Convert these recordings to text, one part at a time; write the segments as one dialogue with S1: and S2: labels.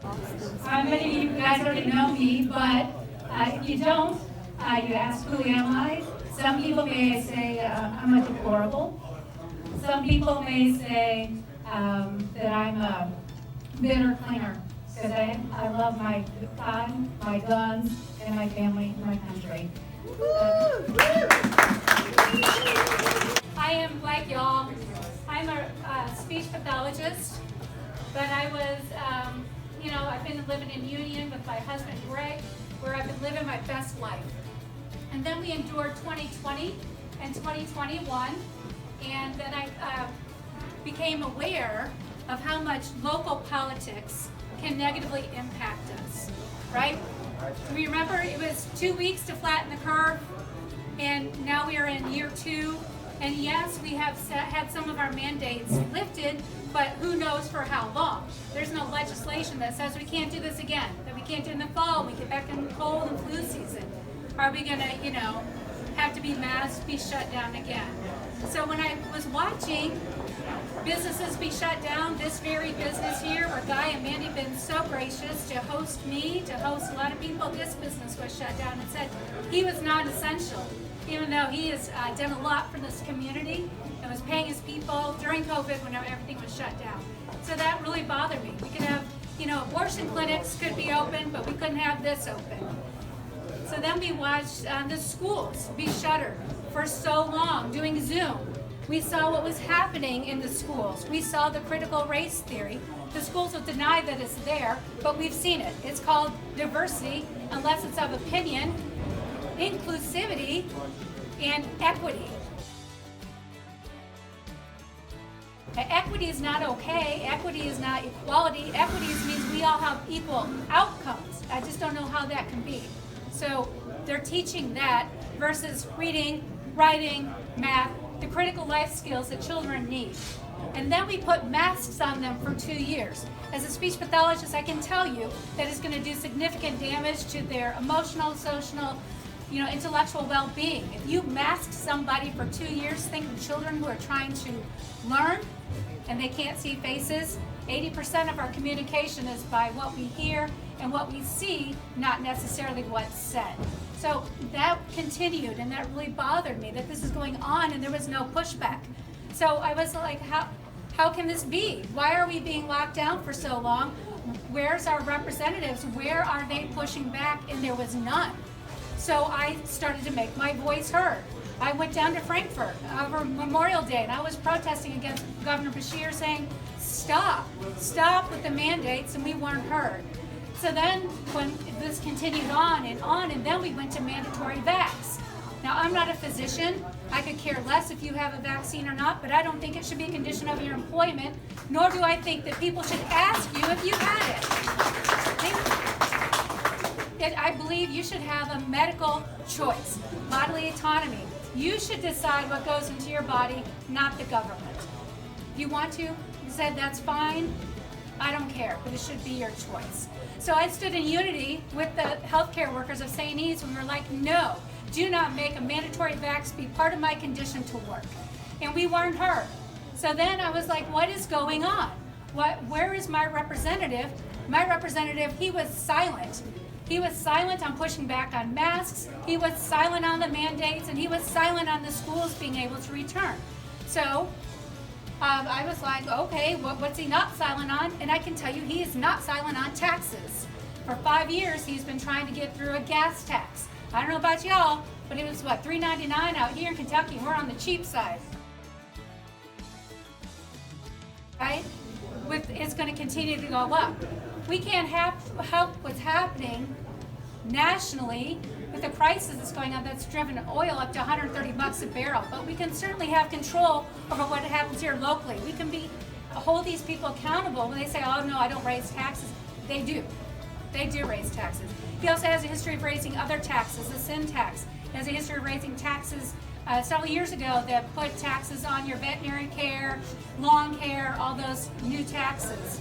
S1: Many of you guys already know me, but if you don't, you ask who am I. Some people may say I'm a deplorable. Some people may say that I'm a bitter cleaner because I love my God, my guns, and my family, and my country. I am like y'all. I'm a speech pathologist, but I was, I've been living in union with my husband Greg, where I've been living my best life. And then we endured 2020 and 2021, and then I became aware of how much local politics can negatively impact us, right? We remember it was 2 weeks to flatten the curve, and now we are in year 2. And yes, we have had some of our mandates lifted, but who knows for how long? There's no legislation that says we can't do this again, that we can't do it in the fall, we get back in the cold and flu season. Are we gonna, have to be masked, be shut down again? So when I was watching businesses be shut down, this very business here, where Guy and Mandy have been so gracious to host me, to host a lot of people, this business was shut down and said he was non-essential, even though he has done a lot for this community and was paying his people during COVID when everything was shut down. So that really bothered me. We could have, abortion clinics could be open, but we couldn't have this open. So then we watched the schools be shuttered for so long, doing Zoom. We saw what was happening in the schools. We saw the critical race theory. The schools will deny that it's there, but we've seen it. It's called diversity, unless it's of opinion, inclusivity, and equity. Equity is not okay. Equity is not equality. Equity means we all have equal outcomes. I just don't know how that can be. So they're teaching that versus reading, writing, math, the critical life skills that children need. And then we put masks on them for 2 years. As a speech pathologist, I can tell you that it's going to do significant damage to their emotional, social, intellectual well-being. If you mask somebody for 2 years, think of children who are trying to learn and they can't see faces. 80% of our communication is by what we hear and what we see, not necessarily what's said. So that continued, and that really bothered me that this is going on and there was no pushback. So I was like, how can this be? Why are we being locked down for so long? Where's our representatives? Where are they pushing back? And there was none. So I started to make my voice heard. I went down to Frankfort over Memorial Day, and I was protesting against Governor Beshear, saying, stop with the mandates, and we weren't heard. So then when this continued on, and then we went to mandatory vax. Now, I'm not a physician. I could care less if you have a vaccine or not, but I don't think it should be a condition of your employment, nor do I think that people should ask you if you had it. I believe you should have a medical choice, bodily autonomy. You should decide what goes into your body, not the government. If you want to, you said that's fine. I don't care, but it should be your choice. So I stood in unity with the healthcare workers of St. E's when we were like, no, do not make a mandatory vax be part of my condition to work. And we weren't heard. So then I was like, what is going on? Where is my representative? My representative, he was silent. He was silent on pushing back on masks. He was silent on the mandates, and he was silent on the schools being able to return. So I was like, okay, what's he not silent on? And I can tell you he is not silent on taxes. For 5 years, he's been trying to get through a gas tax. I don't know about y'all, but it was $3.99 out here in Kentucky. We're on the cheap side. Right? It's going to continue to go up. We can't help what's happening nationally with the crisis that's going on that's driven oil up to $130 a barrel. But we can certainly have control over what happens here locally. We can hold these people accountable when they say, oh no, I don't raise taxes. They do. They do raise taxes. He also has a history of raising other taxes, the sin tax. He has a history of raising taxes several years ago that put taxes on your veterinary care, lawn care, all those new taxes.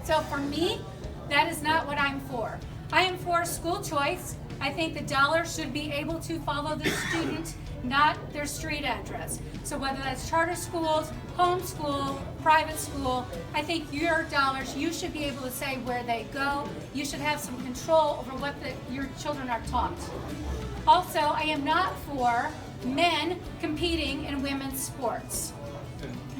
S1: So for me, that is not what I'm for. I am for school choice. I think the dollar should be able to follow the student, not their street address. So whether that's charter schools, homeschool, private school, I think your dollars, you should be able to say where they go. You should have some control over what your children are taught. Also, I am not for men competing in women's sports.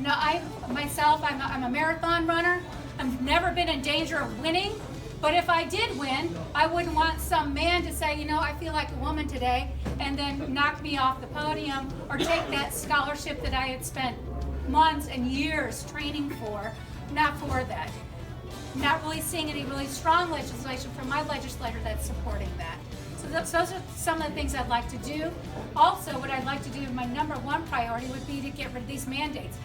S1: Now, I'm a marathon runner. I've never been in danger of winning, but if I did win, I wouldn't want some man to say, you know, I feel like a woman today, and then knock me off the podium or take that scholarship that I had spent months and years training for, not for that. Not really seeing any really strong legislation from my legislator that's supporting that. So those are some of the things I'd like to do. Also, what I'd like to do, my number one priority would be to get rid of these mandates.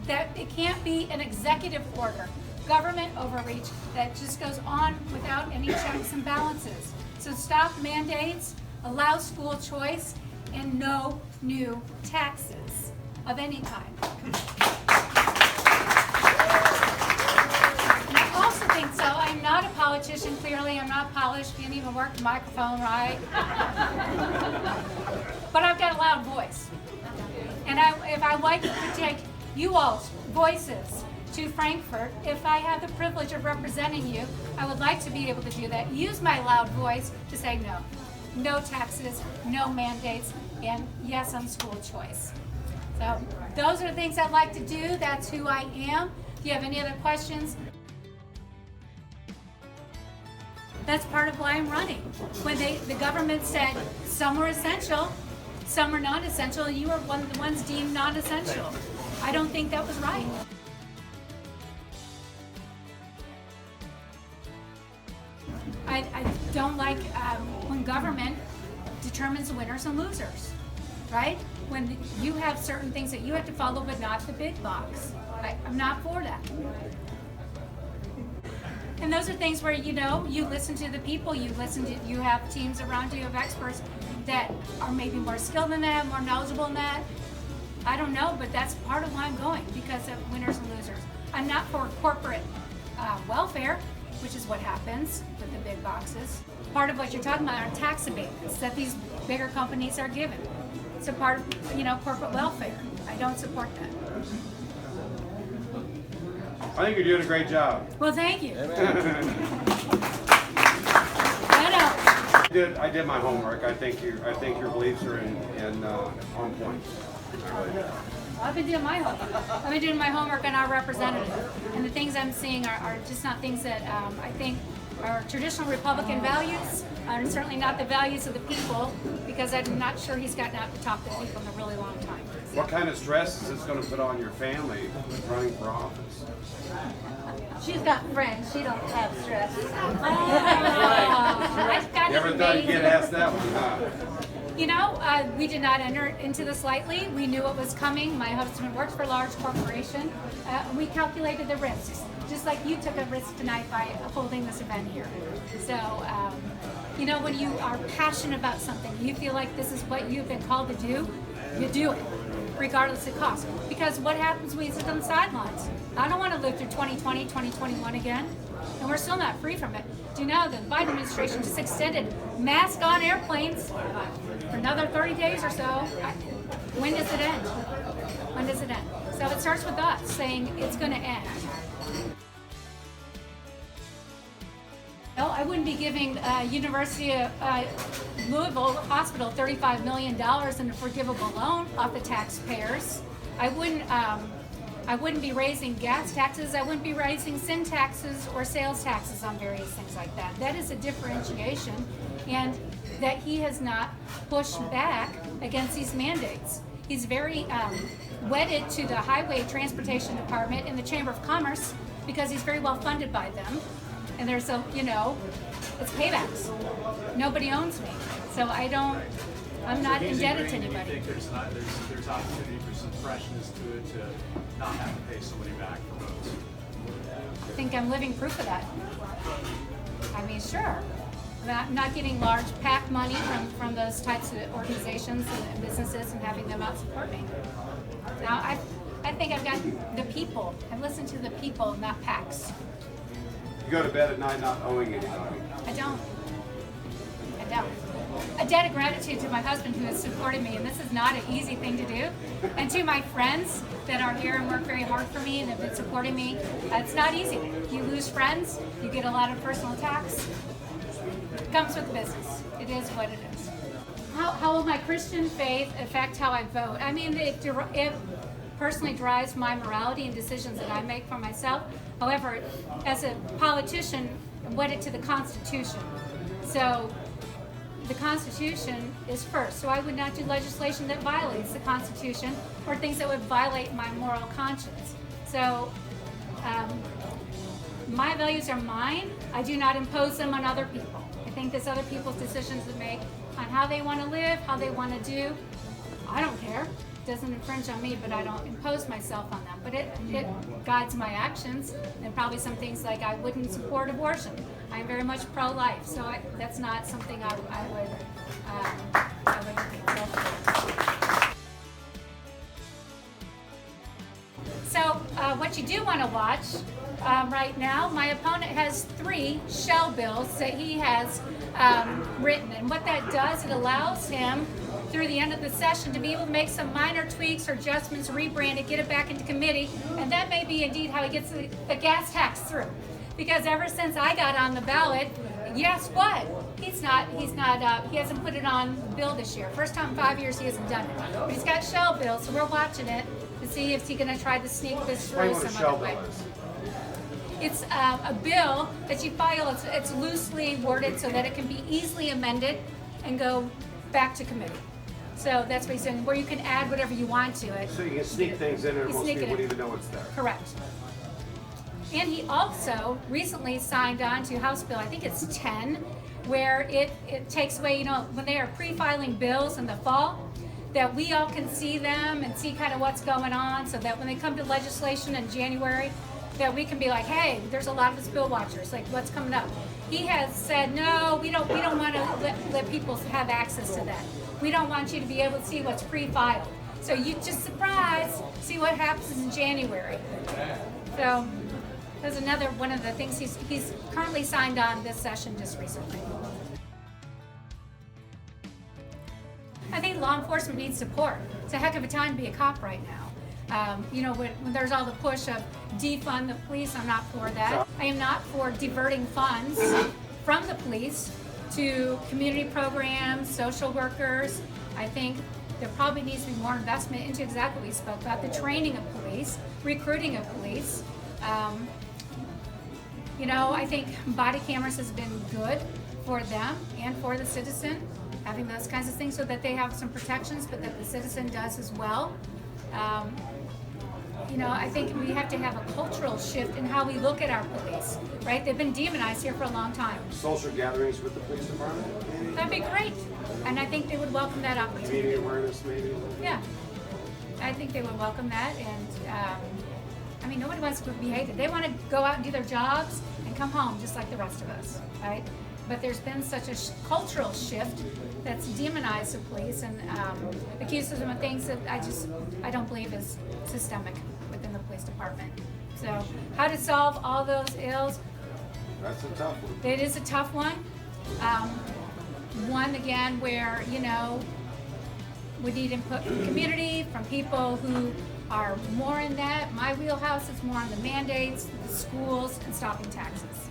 S1: That it can't be an executive order, government overreach that just goes on without any checks and balances. So stop mandates, allow school choice, and no new taxes of any kind. And I also think so. I'm not a politician, clearly. I'm not polished, can't even work the microphone right. But I've got a loud voice. And if I like to take you all's voices to Frankfort, if I have the privilege of representing you, I would like to be able to do that. Use my loud voice to say no. No taxes, no mandates, and yes on school choice. So those are the things I'd like to do. That's who I am. If you have any other questions, that's part of why I'm running. When the government said some were essential, some were non-essential, and you were one of the ones deemed non-essential. I don't think that was right. I don't like when government determines winners and losers, right? When you have certain things that you have to follow, but not the big box. I'm not for that. And those are things where, you know, you listen to the people, you have teams around you of experts that are maybe more skilled than that, more knowledgeable than that. I don't know, but that's part of why I'm going, because of winners and losers. I'm not for corporate welfare, which is what happens with the big boxes. Part of what you're talking about are tax abatements that these bigger companies are given. It's a part of, you know, corporate welfare. I don't support that.
S2: I think you're doing a great job.
S1: Well, thank you.
S2: I did my homework. I think your beliefs are on point.
S1: I've been doing my homework. I've been doing my homework on our representative, and the things I'm seeing are just not things that I think are traditional Republican values, and certainly not the values of the people, because I'm not sure he's gotten out to talk to people in a really long time.
S2: What kind of stress is this going to put on your family running for office?
S3: She's got friends. She don't have stress.
S2: You ever thought you'd get asked that one, huh?
S1: You know, we did not enter into this lightly. We knew it was coming. My husband works for a large corporation. We calculated the risks, just like you took a risk tonight by holding this event here. So, you know, when you are passionate about something, you feel like this is what you've been called to do, you do it, regardless of cost. Because what happens when you sit on the sidelines? I don't want to live through 2020, 2021 again, and we're still not free from it. Do you know the Biden administration just extended mask on airplanes for another 30 days or so? When does it end? When does it end? So it starts with us saying it's going to end. No, I wouldn't be giving University of Louisville Hospital $35 million in a forgivable loan off the taxpayers. I wouldn't be raising gas taxes. I wouldn't be raising sin taxes or sales taxes on various things like that. That is a differentiation, and that he has not pushed back against these mandates. He's very wedded to the Highway Transportation Department and the Chamber of Commerce because he's very well funded by them. And there's a, you know, it's paybacks. Nobody owns me. So I'm not indebted to anybody.
S4: Do you think there's opportunity for some freshness to it to not have to pay somebody back for votes?
S1: I think I'm living proof of that. I mean, sure. I'm not getting large PAC money from those types of organizations and businesses and having them out support me. Now, I think I've got the people. I've listened to the people, not PACs.
S2: You go to bed at night not owing anybody.
S1: I don't. a debt of gratitude to my husband who has supported me, and this is not an easy thing to do. And to my friends that are here and work very hard for me and have been supporting me, it's not easy. You lose friends, you get a lot of personal attacks. It comes with the business. It is what it is. How will my Christian faith affect how I vote? I mean, it personally drives my morality and decisions that I make for myself. However, as a politician, I'm wedded to the Constitution. So the Constitution is first. So I would not do legislation that violates the Constitution or things that would violate my moral conscience. So my values are mine. I do not impose them on other people. I think it's other people's decisions to make on how they want to live, how they want to do. I don't care. It doesn't infringe on me, but I don't impose myself on them. But it guides my actions, and probably some things like I wouldn't support abortion. I'm very much pro-life, so that's not something I would go for. So what you do want to watch right now, my opponent has 3 shell bills that he has written, and what that does, it allows him through the end of the session to be able to make some minor tweaks or adjustments, rebrand it, get it back into committee, and that may be indeed how he gets the gas tax through. Because ever since I got on the ballot, guess what? He hasn't put it on the bill this year. First time in 5 years he hasn't done it. But he's got shell bills, so we're watching it to see if he's going to try to sneak this through some other way. It's a bill that you file. It's loosely worded so that it can be easily amended and go back to committee. So that's what he's doing, where you can add whatever you want to it.
S2: So you can sneak things in and most people wouldn't even know it's there.
S1: Correct. And he also recently signed on to House Bill, I think it's 10, where it takes away, when they are pre-filing bills in the fall, that we all can see them and see kind of what's going on, so that when they come to legislation in January, that we can be like, hey, there's a lot of us bill watchers, like what's coming up. He has said, no, we don't want to let people have access to that. We don't want you to be able to see what's pre-filed. So you just see what happens in January. So that's another one of the things he's currently signed on this session just recently. I think law enforcement needs support. It's a heck of a time to be a cop right now. When there's all the push of defund the police, I'm not for that. I am not for diverting funds from the police to community programs, social workers. I think there probably needs to be more investment into exactly what we spoke about, the training of police, recruiting of police. I think body cameras has been good for them and for the citizen, having those kinds of things so that they have some protections, but that the citizen does as well. I think we have to have a cultural shift in how we look at our police, right? They've been demonized here for a long time.
S2: Social gatherings with the police department? Maybe?
S1: That'd be great. And I think they would welcome that opportunity.
S2: Media awareness, maybe?
S1: Yeah. I think they would welcome that. And, nobody wants to be hated. They want to go out and do their jobs and come home just like the rest of us, right? But there's been such a cultural shift that's demonized the police and accuses them of things that I don't believe is systemic within the police department. So how to solve all those ills?
S2: That's a tough one.
S1: It is a tough one. One, again, where, we need input from the community, from people who are more in that. My wheelhouse is more on the mandates, the schools, and stopping taxes.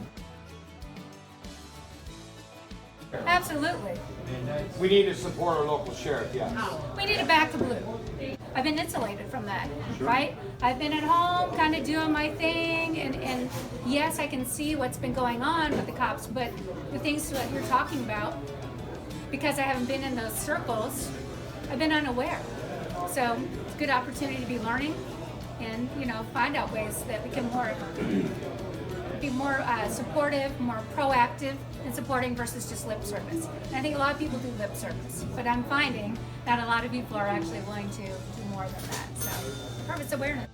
S1: Absolutely.
S2: We need to support our local sheriff, yes.
S1: We need to back the blue. I've been insulated from that, right? I've been at home kind of doing my thing, and yes, I can see what's been going on with the cops, but the things that you're talking about, because I haven't been in those circles, I've been unaware. So it's a good opportunity to be learning and, find out ways that we can be more supportive, more proactive in supporting versus just lip service. And I think a lot of people do lip service, but I'm finding that a lot of people are actually willing to do more than that. So, purpose awareness.